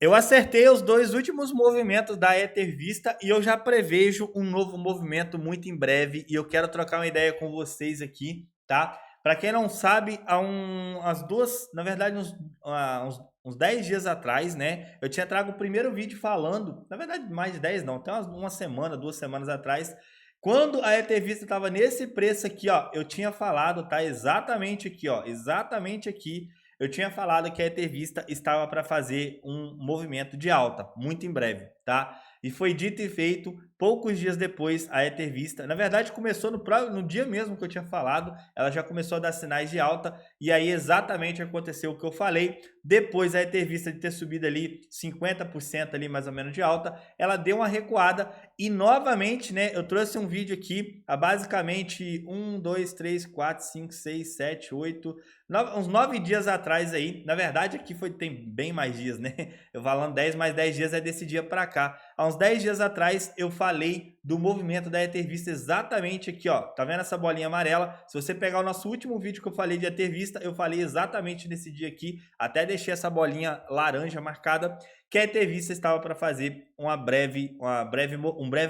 Eu acertei os dois últimos movimentos da Ether Vista e eu já prevejo um novo movimento muito em breve e eu quero trocar uma ideia com vocês aqui, tá? Para quem não sabe, as duas, na verdade, uns 10 dias atrás, né? Eu tinha trago o primeiro vídeo falando, na verdade, mais de 10 não, até uma semana, 2 semanas atrás, quando a Ether Vista estava nesse preço aqui, ó, eu tinha falado, tá? Exatamente aqui, ó, exatamente aqui. Eu tinha falado que a Ether Vista estava para fazer um movimento de alta, muito em breve, tá? E foi dito e feito, poucos dias depois, a Ether Vista, na verdade começou no dia mesmo que eu tinha falado, ela já começou a dar sinais de alta, e aí exatamente aconteceu o que eu falei. Depois a Ether Vista de ter subido ali 50% ali mais ou menos de alta, ela deu uma recuada e novamente, né, eu trouxe um vídeo aqui, há basicamente 1, 2, 3, 4, 5, 6, 7, 8, uns 9 dias atrás aí. Na verdade aqui tem bem mais dias, né? Eu falando 10 mais 10 dias é desse dia para cá. Há uns 10 dias atrás eu falei do movimento da Ether Vista exatamente aqui, ó. Tá vendo essa bolinha amarela? Se você pegar o nosso último vídeo que eu falei de Ether Vista, eu falei exatamente nesse dia aqui, até deixei essa bolinha laranja marcada, que a Ether Vista estava para fazer um breve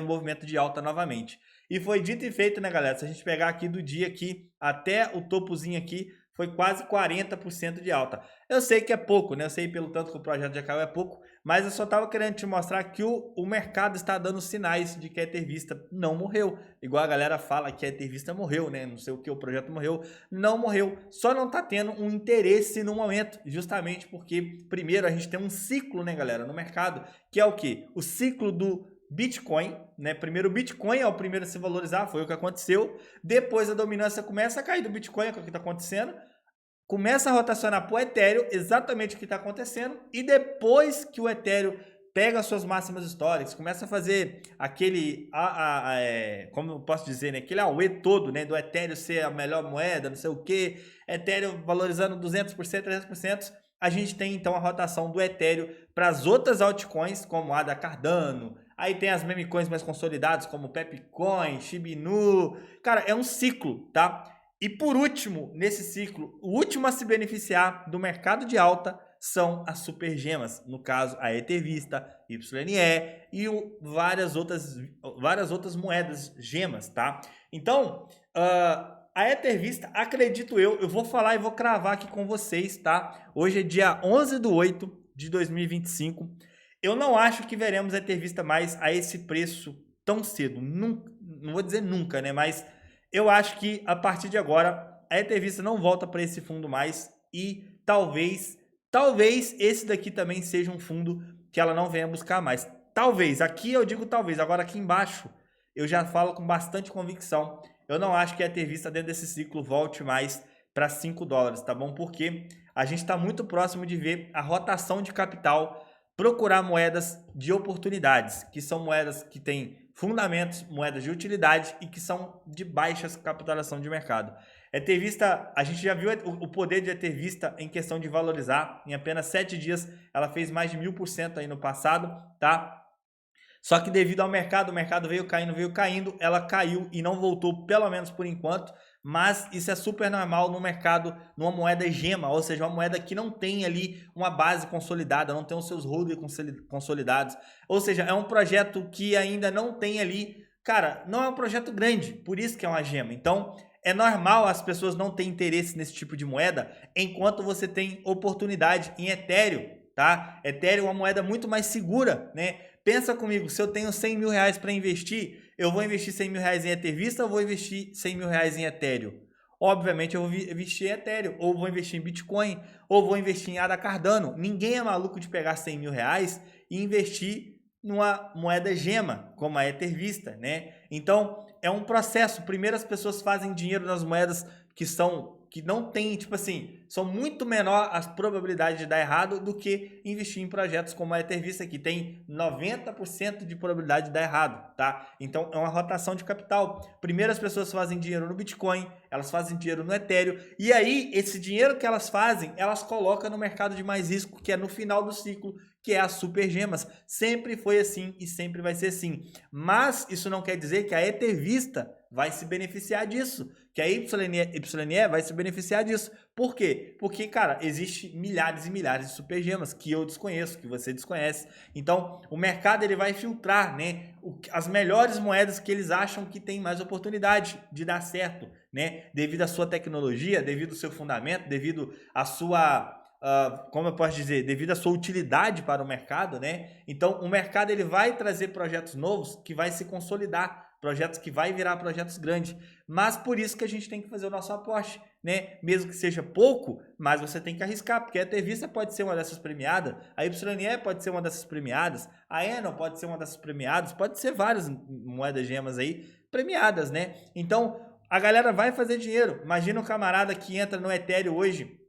movimento de alta novamente. E foi dito e feito, né, galera? Se a gente pegar aqui do dia aqui até o topozinho aqui, foi quase 40% de alta. Eu sei que é pouco, né? Eu sei pelo tanto que o projeto já caiu é pouco, mas eu só estava querendo te mostrar que o mercado está dando sinais de que a Ether Vista não morreu. Igual a galera fala que a Ether Vista morreu, né? Não sei o que, o projeto morreu. Não morreu, só não está tendo um interesse no momento, justamente porque, primeiro, a gente tem um ciclo, né, galera, no mercado, que é o quê? O ciclo do Bitcoin, né? Primeiro o Bitcoin é o primeiro a se valorizar, foi o que aconteceu. Depois a dominância começa a cair do Bitcoin, que é o que está acontecendo. Começa a rotacionar para o Ethereum, exatamente o que está acontecendo. E depois que o Ethereum pega as suas máximas históricas, começa a fazer aquele, como eu posso dizer, né? Aquele auê todo, né? Do Ethereum ser a melhor moeda, não sei o que, Ethereum valorizando 200%, 300%. A gente tem então a rotação do Ethereum para as outras altcoins, como a da Cardano. Aí tem as meme coins mais consolidadas, como Pepcoin, Shiba Inu. Cara, é um ciclo, tá? E por último, nesse ciclo, o último a se beneficiar do mercado de alta são as super gemas. No caso, a Ether Vista, YNE e várias outras moedas gemas, tá? Então, a Ether Vista, acredito eu vou falar e vou cravar aqui com vocês, tá? Hoje é dia 11/8/2025. Eu não acho que veremos a Ether Vista mais a esse preço tão cedo. Não vou dizer nunca, né? Mas eu acho que a partir de agora a Ether Vista não volta para esse fundo mais e talvez esse daqui também seja um fundo que ela não venha buscar mais. Talvez, aqui eu digo talvez, agora aqui embaixo eu já falo com bastante convicção. Eu não acho que a Ether Vista dentro desse ciclo volte mais para $5, tá bom? Porque a gente está muito próximo de ver a rotação de capital procurar moedas de oportunidades, que são moedas que têm fundamentos, moedas de utilidade e que são de baixa capitalização de mercado. Ether Vista, a gente já viu o poder de Ether Vista em questão de valorizar. Em apenas 7 dias, ela fez mais de 1000% aí no passado, tá? Só que devido ao mercado, o mercado veio caindo, ela caiu e não voltou, pelo menos por enquanto. Mas isso é super normal no mercado, numa moeda gema, ou seja, uma moeda que não tem ali uma base consolidada, não tem os seus holders consolidados. Ou seja, é um projeto que ainda não tem ali, cara, não é um projeto grande, por isso que é uma gema. Então, é normal as pessoas não terem interesse nesse tipo de moeda, enquanto você tem oportunidade em Ethereum, tá? Ethereum é uma moeda muito mais segura, né? Pensa comigo, se eu tenho 100 mil reais para investir, eu vou investir 100 mil reais em Ether Vista ou vou investir 100 mil reais em Ethereum? Obviamente eu vou investir em Ethereum, ou vou investir em Bitcoin, ou vou investir em ADA Cardano. Ninguém é maluco de pegar 100 mil reais e investir numa moeda gema, como a Ether Vista, né? Então, é um processo. Primeiro as pessoas fazem dinheiro nas moedas que não tem, tipo assim, são muito menor as probabilidades de dar errado do que investir em projetos como a Ether Vista, que tem 90% de probabilidade de dar errado, tá? Então é uma rotação de capital. Primeiro as pessoas fazem dinheiro no Bitcoin, elas fazem dinheiro no Ethereum, e aí esse dinheiro que elas fazem, elas colocam no mercado de mais risco, que é no final do ciclo, que é as super gemas. Sempre foi assim e sempre vai ser assim. Mas isso não quer dizer que a Ether Vista vai se beneficiar disso. Que a YNE vai se beneficiar disso. Por quê? Porque, cara, existe milhares e milhares de super gemas que eu desconheço, que você desconhece. Então, o mercado ele vai filtrar, né, as melhores moedas que eles acham que tem mais oportunidade de dar certo, né, devido à sua tecnologia, devido ao seu fundamento, devido à sua como eu posso dizer, devido à sua utilidade para o mercado, né? Então, o mercado ele vai trazer projetos novos que vai se consolidar, projetos que vai virar projetos grandes. Mas por isso que a gente tem que fazer o nosso aporte, né? Mesmo que seja pouco, mas você tem que arriscar, porque a ETHVista pode ser uma dessas premiadas, a YNE pode ser uma dessas premiadas, a Eno pode ser uma dessas premiadas, pode ser várias moedas gemas aí premiadas, né? Então, a galera vai fazer dinheiro. Imagina um camarada que entra no Ethereum hoje,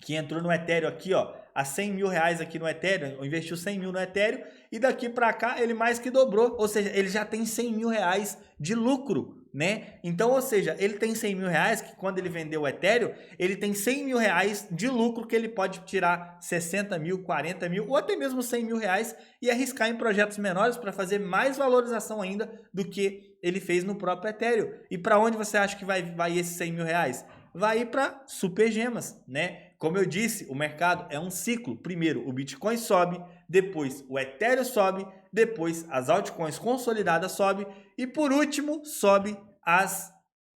que entrou no Ethereum aqui, ó, a 100 mil reais aqui no Ethereum, investiu 100 mil no Ethereum e daqui para cá ele mais que dobrou, ou seja, ele já tem 100 mil reais de lucro, né? Então, ou seja, ele tem 100 mil reais que quando ele vendeu o Ethereum, ele tem 100 mil reais de lucro que ele pode tirar 60 mil, 40 mil ou até mesmo 100 mil reais e arriscar em projetos menores para fazer mais valorização ainda do que ele fez no próprio Ethereum. E para onde você acha que vai esses 100 mil reais? Vai ir para super gemas, né? Como eu disse, o mercado é um ciclo. Primeiro, o Bitcoin sobe, depois o Ethereum sobe, depois as altcoins consolidadas sobe e por último sobe as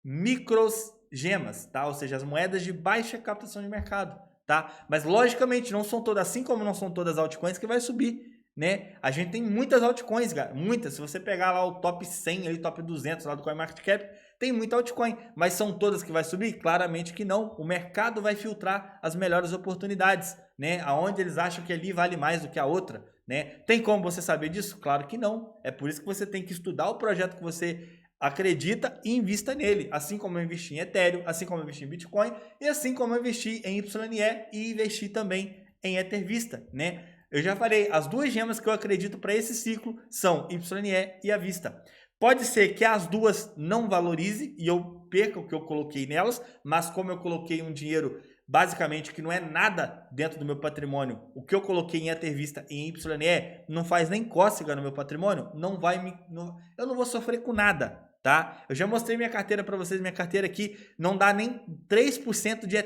microgemas, tá? Ou seja, as moedas de baixa captação de mercado, tá? Mas logicamente não são todas, assim como não são todas as altcoins que vai subir, né? A gente tem muitas altcoins, cara, muitas. Se você pegar lá o top 100, ali, top 200 lá do CoinMarketCap, tem muita altcoin, mas são todas que vai subir? Claramente que não. O mercado vai filtrar as melhores oportunidades, né? Aonde eles acham que ali vale mais do que a outra, né? Tem como você saber disso? Claro que não. É por isso que você tem que estudar o projeto que você acredita e invista nele. Assim como eu investi em Ethereum, assim como eu investi em Bitcoin e assim como eu investi em YNE e investi também em EtherVista, né? Eu já falei, as duas gemas que eu acredito para esse ciclo são YNE e a Vista. Pode ser que as duas não valorize e eu perca o que eu coloquei nelas, mas como eu coloquei um dinheiro basicamente que não é nada dentro do meu patrimônio, o que eu coloquei em EtherVista e em YNE não faz nem cócega no meu patrimônio, eu não vou sofrer com nada, tá? Eu já mostrei minha carteira para vocês, minha carteira aqui não dá nem 3% de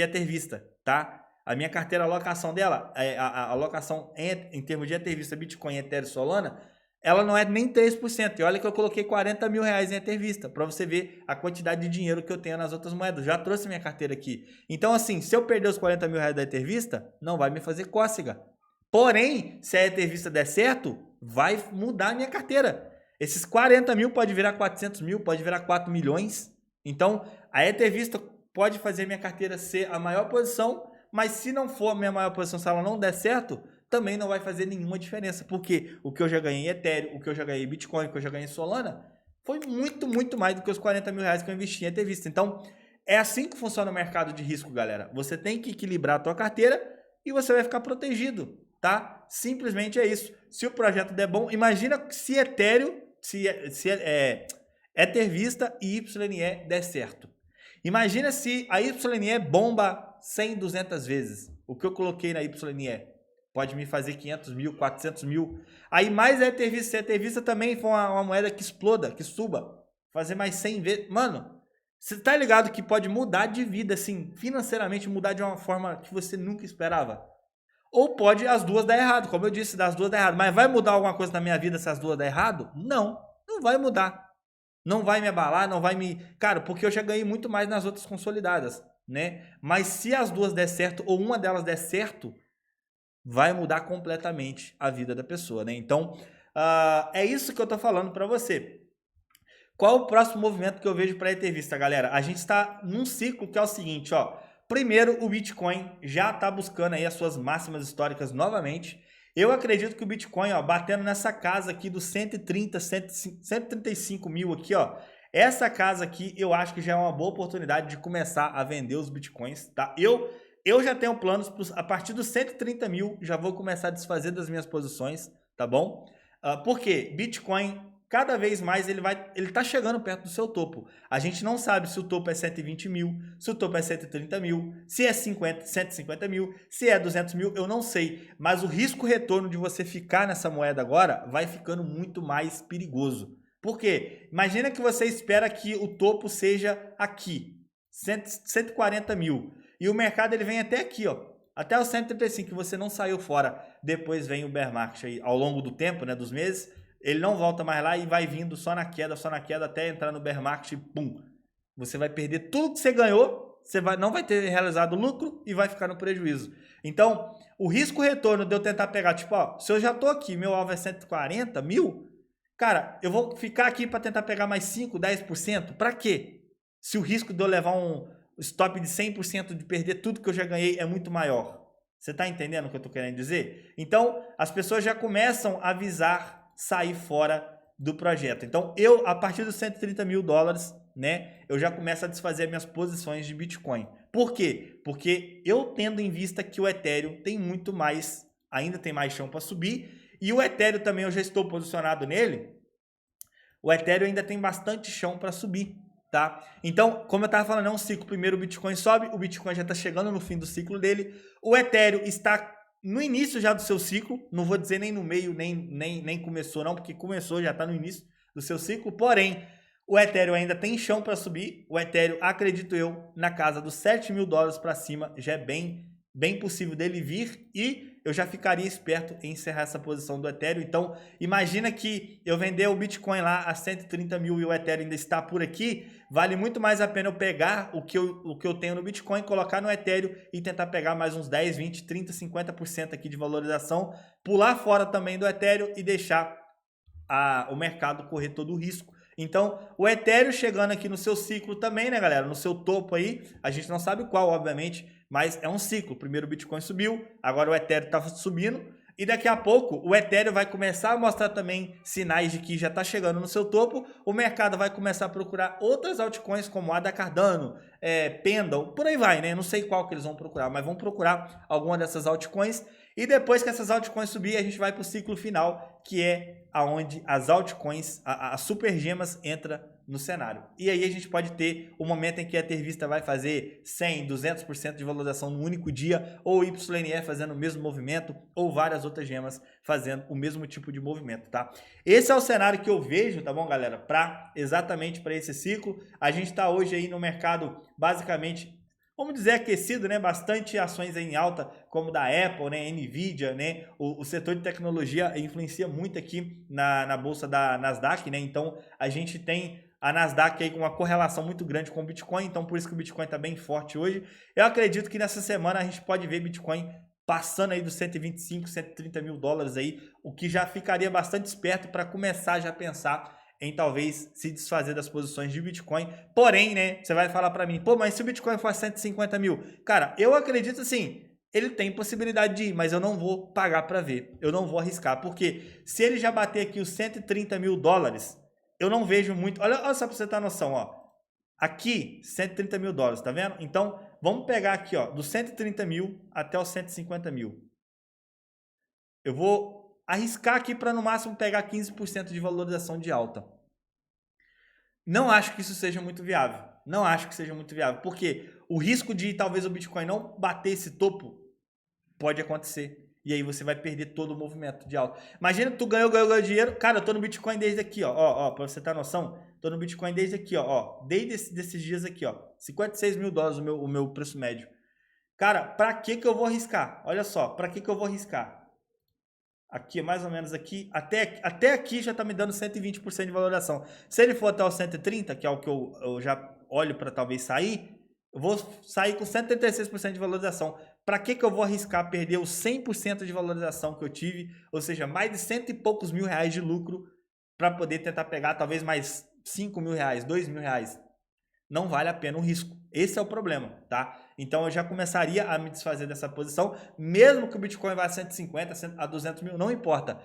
EtherVista, tá? A minha carteira, a alocação dela, a alocação em termos de EtherVista, Bitcoin, Ethereum, Solana, ela não é nem 3%. E olha que eu coloquei 40 mil reais em EtherVista, para você ver a quantidade de dinheiro que eu tenho nas outras moedas. Já trouxe minha carteira aqui. Então, assim, se eu perder os 40 mil reais da EtherVista, não vai me fazer cócega. Porém, se a EtherVista der certo, vai mudar a minha carteira. Esses 40 mil pode virar 400 mil, pode virar 4 milhões. Então, a EtherVista pode fazer minha carteira ser a maior posição, mas se não for a minha maior posição, se ela não der certo, também não vai fazer nenhuma diferença, porque o que eu já ganhei em Ethereum, o que eu já ganhei em Bitcoin, o que eu já ganhei em Solana, foi muito, muito mais do que os 40 mil reais que eu investi em EtherVista. Então, é assim que funciona o mercado de risco, galera. Você tem que equilibrar a tua carteira e você vai ficar protegido, tá? Simplesmente é isso. Se o projeto der bom, imagina se Ethereum, EtherVista e YNE der certo. Imagina se a YNE bomba 100, 200 vezes. O que eu coloquei na YNE pode me fazer 500 mil, 400 mil. Aí mais a EtherVista. Se a EtherVista também for uma moeda que exploda, que suba, fazer mais 100 vezes. Mano, você tá ligado que pode mudar de vida, assim, financeiramente, mudar de uma forma que você nunca esperava? Ou pode as duas dar errado, como eu disse, das duas dar errado. Mas vai mudar alguma coisa na minha vida se as duas dar errado? Não, não vai mudar. Não vai me abalar, não vai me... Cara, porque eu já ganhei muito mais nas outras consolidadas, né? Mas se as duas der certo, ou uma delas der certo, vai mudar completamente a vida da pessoa, né? Então, é isso que eu tô falando para você. Qual o próximo movimento que eu vejo para a EtherVista, galera? A gente está num ciclo que é o seguinte, ó. Primeiro, o Bitcoin já está buscando aí as suas máximas históricas novamente. Eu acredito que o Bitcoin, ó, batendo nessa casa aqui dos 135 mil aqui, ó. Essa casa aqui, eu acho que já é uma boa oportunidade de começar a vender os Bitcoins, tá? Eu já tenho planos, a partir dos 130 mil, já vou começar a desfazer das minhas posições, tá bom? Por quê? Bitcoin, cada vez mais, ele tá chegando perto do seu topo. A gente não sabe se o topo é 120 mil, se o topo é 130 mil, se é 150 mil, se é 200 mil, eu não sei. Mas o risco-retorno de você ficar nessa moeda agora vai ficando muito mais perigoso, Por quê? Imagina que você espera que o topo seja aqui, 140 mil. E o mercado ele vem até aqui, ó, até os 135, que você não saiu fora. Depois vem o bear market aí, ao longo do tempo, né, dos meses, ele não volta mais lá e vai vindo só na queda, até entrar no bear market e pum. Você vai perder tudo que você ganhou, não vai ter realizado lucro e vai ficar no prejuízo. Então, o risco-retorno de eu tentar pegar, tipo, ó, se eu já tô aqui, meu alvo é 140 mil, cara, eu vou ficar aqui para tentar pegar mais 5, 10%? Para quê? Se o risco de eu levar um stop de 100% de perder tudo que eu já ganhei é muito maior. Você está entendendo o que eu estou querendo dizer? Então, as pessoas já começam a visar sair fora do projeto. Então, eu, a partir dos 130 mil dólares, né, eu já começo a desfazer minhas posições de Bitcoin. Por quê? Porque eu tendo em vista que o Ethereum tem muito mais, ainda tem mais chão para subir, e o Ethereum também eu já estou posicionado nele, o Ethereum ainda tem bastante chão para subir, tá? Então, como eu estava falando, é um ciclo. Primeiro o Bitcoin sobe, o Bitcoin já está chegando no fim do ciclo dele, o Ethereum está no início já do seu ciclo, não vou dizer nem no meio, nem começou não, porque começou, já está no início do seu ciclo, porém, o Ethereum ainda tem chão para subir, o Ethereum, acredito eu, na casa dos 7 mil dólares para cima, já é bem possível dele vir e eu já ficaria esperto em encerrar essa posição do Ethereum. Então, imagina que eu vender o Bitcoin lá a 130 mil e o Ethereum ainda está por aqui, vale muito mais a pena eu pegar o que eu tenho no Bitcoin, colocar no Ethereum e tentar pegar mais uns 10, 20, 30, 50% aqui de valorização, pular fora também do Ethereum e deixar o mercado correr todo o risco. Então, o Ethereum chegando aqui no seu ciclo também, né, galera? No seu topo aí, a gente não sabe qual, obviamente, mas é um ciclo. Primeiro o Bitcoin subiu, agora o Ethereum está subindo, e daqui a pouco o Ethereum vai começar a mostrar também sinais de que já está chegando no seu topo, o mercado vai começar a procurar outras altcoins como a da Cardano, Pendle, por aí vai, né? Não sei qual que eles vão procurar, mas vão procurar alguma dessas altcoins, e depois que essas altcoins subir, a gente vai para o ciclo final, que é aonde as altcoins, as super gemas entra no cenário. E aí a gente pode ter o momento em que a Ethervista vai fazer 100, 200% de valorização no único dia, ou o YNE fazendo o mesmo movimento, ou várias outras gemas fazendo o mesmo tipo de movimento, tá? Esse é o cenário que eu vejo, tá bom, galera? Exatamente para esse ciclo. A gente está hoje aí no mercado basicamente, vamos dizer, aquecido, né? Bastante ações em alta, como da Apple, né? Nvidia, né? O setor de tecnologia influencia muito aqui na bolsa da Nasdaq, né? Então, a gente tem a Nasdaq aí com uma correlação muito grande com o Bitcoin, então por isso que o Bitcoin está bem forte hoje. Eu acredito que nessa semana a gente pode ver Bitcoin passando aí dos 125, 130 mil dólares aí, o que já ficaria bastante esperto para começar já a pensar em talvez se desfazer das posições de Bitcoin. Porém, né, você vai falar para mim, pô, mas se o Bitcoin for 150 mil? Cara, eu acredito assim, ele tem possibilidade de ir, mas eu não vou pagar para ver, eu não vou arriscar, porque se ele já bater aqui os 130 mil dólares, eu não vejo muito, olha só para você ter noção, ó, aqui 130 mil dólares, tá vendo? Então, vamos pegar aqui, ó, dos 130 mil até os 150 mil. Eu vou arriscar aqui para no máximo pegar 15% de valorização de alta. Não acho que isso seja muito viável. Não acho que seja muito viável. Porque o risco de talvez o Bitcoin não bater esse topo pode acontecer. E aí você vai perder todo o movimento de alta. Imagina que tu ganhou dinheiro. Cara, eu tô no Bitcoin desde aqui, ó. Pra você ter noção. Tô no Bitcoin desde aqui, ó. Desde desses dias aqui, ó. 56 mil dólares o meu preço médio. Cara, pra que eu vou arriscar? Olha só, pra que eu vou arriscar? Aqui, mais ou menos aqui, até aqui já está me dando 120% de valoração. Se ele for até o 130, que é o que eu já olho para talvez sair, eu vou sair com 136% de valorização. Para que eu vou arriscar perder os 100% de valorização que eu tive, ou seja, mais de cento e poucos mil reais de lucro, para poder tentar pegar talvez mais 5 mil reais, 2 mil reais? Não vale a pena o risco. Esse é o problema, tá? Então eu já começaria a me desfazer dessa posição, mesmo que o Bitcoin vá a 150, a 200 mil, não importa.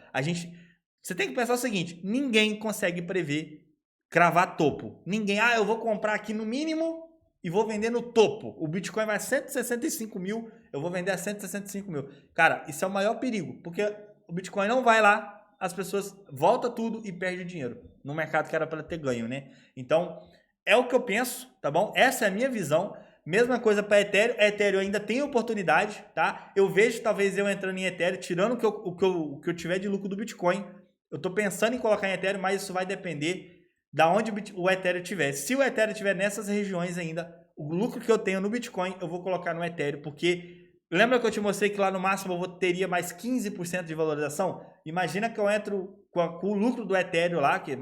Você tem que pensar o seguinte, ninguém consegue prever cravar topo. Ninguém, eu vou comprar aqui no mínimo e vou vender no topo. O Bitcoin vai a 165 mil, eu vou vender a 165 mil. Cara, isso é o maior perigo, porque o Bitcoin não vai lá, as pessoas voltam tudo e perdem o dinheiro no mercado que era para ter ganho, né? Então, é o que eu penso, tá bom? Essa é a minha visão. Mesma coisa para Ethereum. Ethereum ainda tem oportunidade, tá? Eu vejo talvez eu entrando em Ethereum, tirando o que eu tiver de lucro do Bitcoin, Eu tô pensando em colocar em Ethereum, mas isso vai depender da onde o Ethereum estiver. Se o Ethereum estiver nessas regiões ainda, o lucro que eu tenho no Bitcoin, eu vou colocar no Ethereum, porque lembra que eu te mostrei que lá no máximo eu teria mais 15% de valorização? Imagina que eu entro com o lucro do Ethereum lá, que é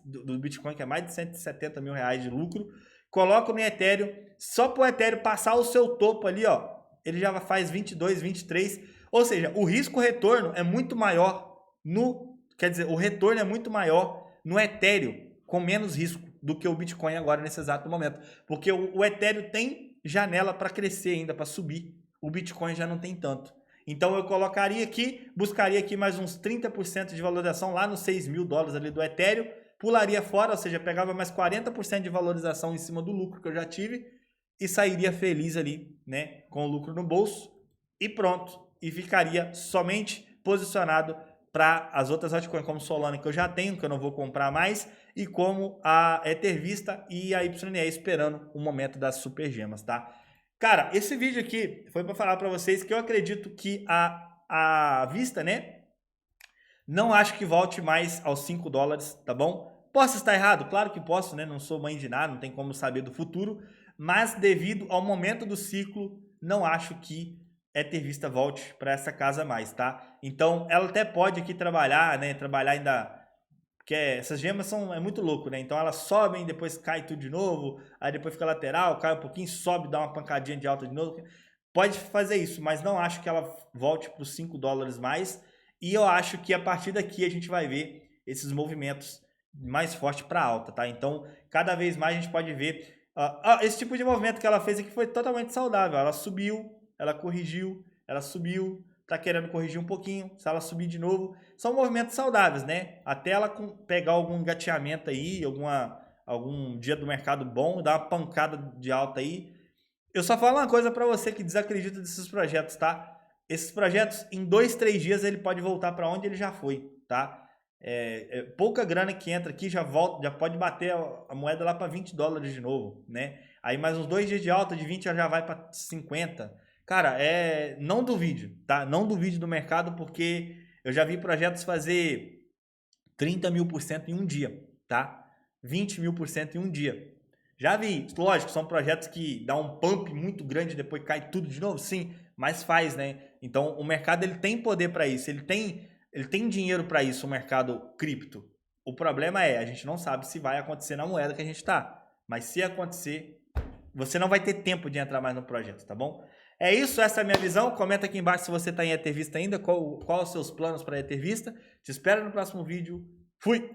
do Bitcoin, que é mais de 170 mil reais de lucro, coloco no Ethereum, só para o Ethereum passar o seu topo ali, ó, ele já faz 22, 23, ou seja, o risco-retorno é muito maior quer dizer, o retorno é muito maior no Ethereum, com menos risco do que o Bitcoin agora nesse exato momento. Porque o Ethereum tem janela para crescer ainda, para subir. O Bitcoin já não tem tanto. Então eu colocaria aqui, buscaria aqui mais uns 30% de valorização lá nos 6 mil dólares ali do Ethereum, pularia fora, ou seja, pegava mais 40% de valorização em cima do lucro que eu já tive e sairia feliz ali, né, com o lucro no bolso e pronto. E ficaria somente posicionado para as outras altcoins como Solana, que eu já tenho, que eu não vou comprar mais, e como a Ethervista e a YNE, esperando o momento das super gemas, tá? Cara, esse vídeo aqui foi para falar para vocês que eu acredito que a Vista, né, não acho que volte mais aos 5 dólares, tá bom? Posso estar errado? Claro que posso, né? Não sou mãe de nada, não tem como saber do futuro, mas devido ao momento do ciclo, não acho que Ethervista volte para essa casa mais, tá? Então, ela até pode aqui trabalhar, né? Trabalhar ainda, porque essas gemas é muito louco, né? Então elas sobem, depois cai tudo de novo, aí depois fica lateral, cai um pouquinho, sobe, dá uma pancadinha de alta de novo. Pode fazer isso, mas não acho que ela volte para os 5 dólares mais. E eu acho que a partir daqui a gente vai ver esses movimentos mais fortes para alta, tá? Então, cada vez mais a gente pode ver esse tipo de movimento que ela fez aqui foi totalmente saudável. Ela subiu, ela corrigiu, ela subiu, tá querendo corrigir um pouquinho, se ela subir de novo, são movimentos saudáveis, né? Até ela pegar algum engateamento aí, algum dia do mercado bom, dar uma pancada de alta aí. Eu só falo uma coisa para você que desacredita desses projetos, tá? Esses projetos, em 2, 3 dias, ele pode voltar para onde ele já foi, tá? Pouca grana que entra aqui já volta, já pode bater a moeda lá para 20 dólares de novo, né? Aí mais uns 2 dias de alta, de 20 já vai para 50. Cara, não duvide, tá? Não duvide do mercado, porque eu já vi projetos fazer 30 mil por cento em um dia, tá? 20 mil por cento em um dia. Já vi, lógico, são projetos que dá um pump muito grande e depois cai tudo de novo, sim, mas faz, né? Então o mercado ele tem poder para isso, ele tem dinheiro para isso, o mercado cripto. O problema a gente não sabe se vai acontecer na moeda que a gente está, mas se acontecer, você não vai ter tempo de entrar mais no projeto, tá bom? É isso, essa é a minha visão. Comenta aqui embaixo se você está em Ethervista ainda, qual os seus planos para Ethervista. Te espero no próximo vídeo. Fui!